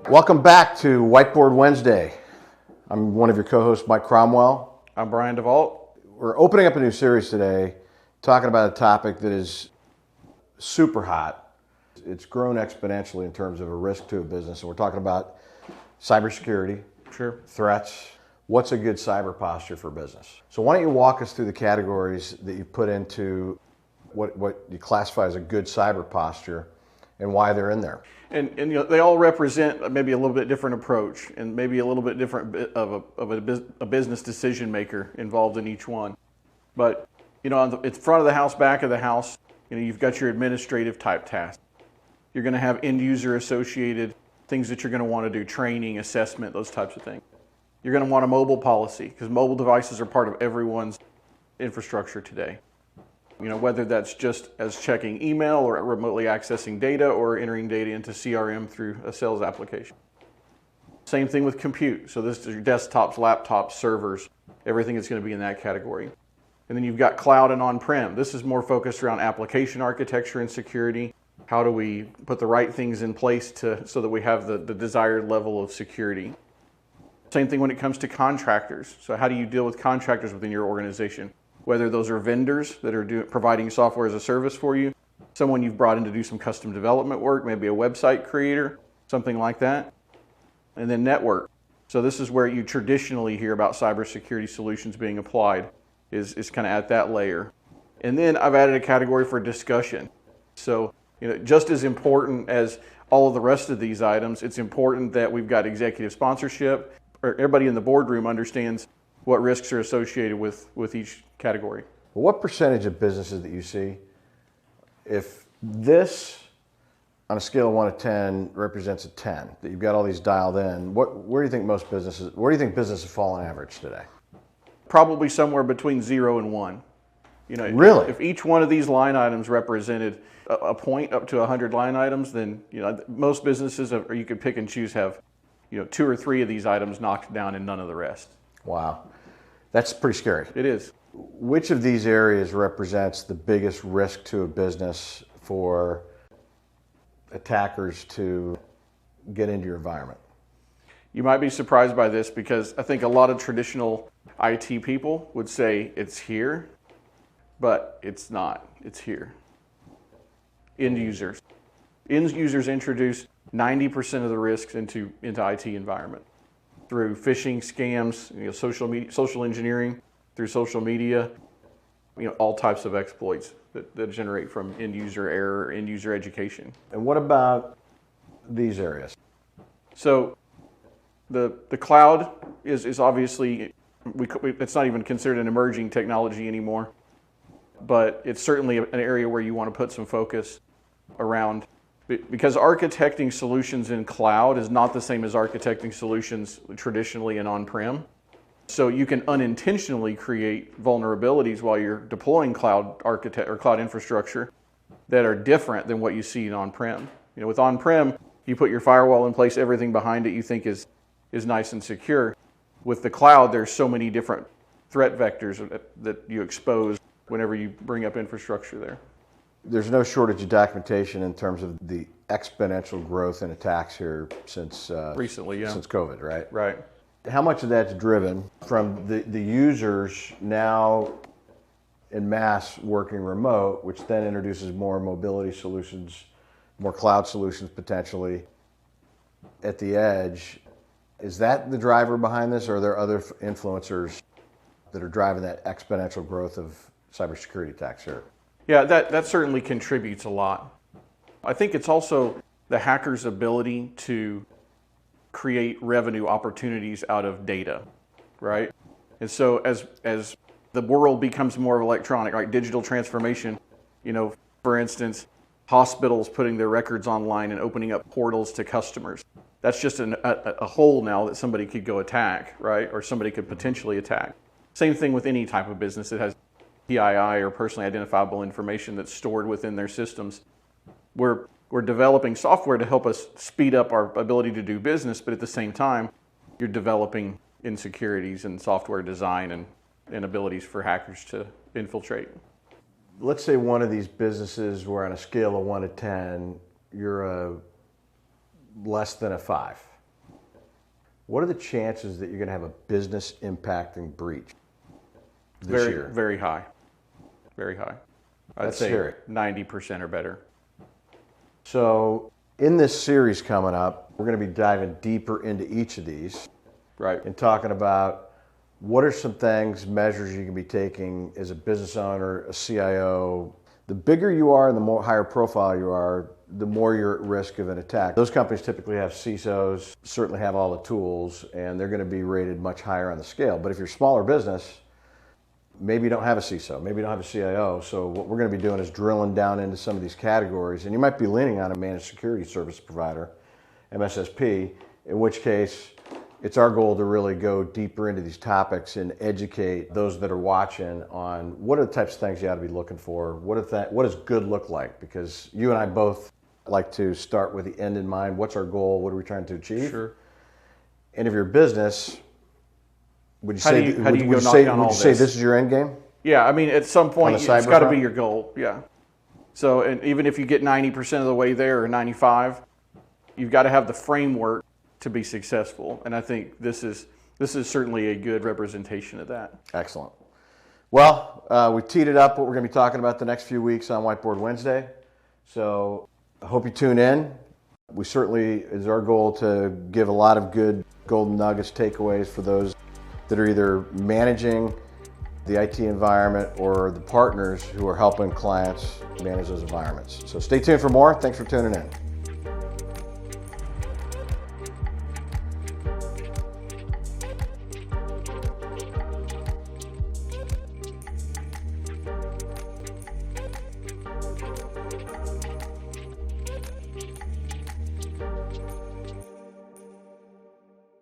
Welcome back to Whiteboard Wednesday. I'm one of your co-hosts, Mike Cromwell. I'm Brian DeVault. We're opening up a new series today, talking about a topic that is super hot. It's grown exponentially in terms of a risk to a business, and we're talking about cybersecurity, threats. What's a good cyber posture for business? So why don't you walk us through the categories that you put into what you classify as a good cyber posture and why they're in there? And you know, they all represent maybe a little bit different approach and maybe a little bit different of a business decision maker involved in each one. But you know, on the front of the house, back of the house, you know, you've got your administrative type tasks. You're going to have end user associated things that you're going to want to do, training, assessment, those types of things. You're going to want a mobile policy because mobile devices are part of everyone's infrastructure today. You know, whether that's just as checking email or remotely accessing data or entering data into CRM through a sales application. Same thing with compute. So this is your desktops, laptops, servers, everything that's going to be in that category. And then you've got cloud and on-prem. This is more focused around application architecture and security. How do we put the right things in place so that we have the desired level of security? Same thing when it comes to contractors. So how do you deal with contractors within your organization? Whether those are vendors that are providing software as a service for you, someone you've brought in to do some custom development work, maybe a website creator, something like that. And then network. So this is where you traditionally hear about cybersecurity solutions being applied, is kind of at that layer. And then I've added a category for discussion. So you know, just as important as all of the rest of these items, it's important that we've got executive sponsorship, or everybody in the boardroom understands what risks are associated with each category. What percentage of businesses that you see, if this on a scale of 1 to 10 represents a 10, that you've got all these dialed in, where do you think businesses fall on average today? Probably somewhere between 0 and 1. You know, really? If each one of these line items represented a point up to 100 line items, then you know most businesses, or you could pick and choose, have 2 or 3 of these items knocked down and none of the rest. Wow, that's pretty scary. It is. Which of these areas represents the biggest risk to a business for attackers to get into your environment? You might be surprised by this because I think a lot of traditional IT people would say it's here, but it's not. It's here. End users. End users introduce 90% of the risks into IT environment through phishing, scams, social engineering, through social media, all types of exploits that generate from end user error, end user education. And what about these areas? So the cloud is obviously, it's not even considered an emerging technology anymore, but it's certainly an area where you want to put some focus around, because architecting solutions in cloud is not the same as architecting solutions traditionally in on-prem. So you can unintentionally create vulnerabilities while you're deploying cloud infrastructure that are different than what you see in on-prem. With on-prem, you put your firewall in place, everything behind it you think is nice and secure. With the cloud, there's so many different threat vectors that you expose whenever you bring up infrastructure there. There's no shortage of documentation in terms of the exponential growth in attacks here since recently, yeah. Since COVID, right? Right. How much of that's driven from the users now in mass working remote, which then introduces more mobility solutions, more cloud solutions potentially at the edge? Is that the driver behind this, or are there other influencers that are driving that exponential growth of cybersecurity attacks here? Yeah, that certainly contributes a lot. I think it's also the hacker's ability to create revenue opportunities out of data, right? And so as the world becomes more electronic, like digital transformation, for instance, hospitals putting their records online and opening up portals to customers. That's just a hole now that somebody could go attack, right? Or somebody could potentially attack. Same thing with any type of business that has PII or personally identifiable information that's stored within their systems. We're developing software to help us speed up our ability to do business, but at the same time, you're developing insecurities in software design and abilities for hackers to infiltrate. Let's say one of these businesses where on a scale of 1 to 10, you're a less than a 5. What are the chances that you're going to have a business impacting breach this year? Very high. Very high. I'd That's say scary. 90% or better. So in this series coming up, we're going to be diving deeper into each of these. Right. And talking about what are some things, measures you can be taking as a business owner, a CIO. The bigger you are and the more higher profile you are, the more you're at risk of an attack. Those companies typically have CISOs, certainly have all the tools, and they're going to be rated much higher on the scale. But if you're a smaller business, maybe you don't have a CISO, maybe you don't have a CIO. So what we're going to be doing is drilling down into some of these categories, and you might be leaning on a managed security service provider, MSSP, in which case it's our goal to really go deeper into these topics and educate those that are watching on what are the types of things you ought to be looking for. What does good look like? Because you and I both like to start with the end in mind. What's our goal? What are we trying to achieve? Sure. And if you're a business, would you How say do you go would you knock say down all this this? is your end game? Yeah, I mean, at some point, On it's the cyber got to front? be your goal. Yeah. So, and even if you get 90% of the way there or 95, you've got to have the framework to be successful. And I think this is certainly a good representation of that. Excellent. Well, we teed it up what we're going to be talking about the next few weeks on Whiteboard Wednesday. So I hope you tune in. We certainly, it's our goal to give a lot of good golden nuggets, takeaways for those that are either managing the IT environment or the partners who are helping clients manage those environments. So stay tuned for more. Thanks for tuning in.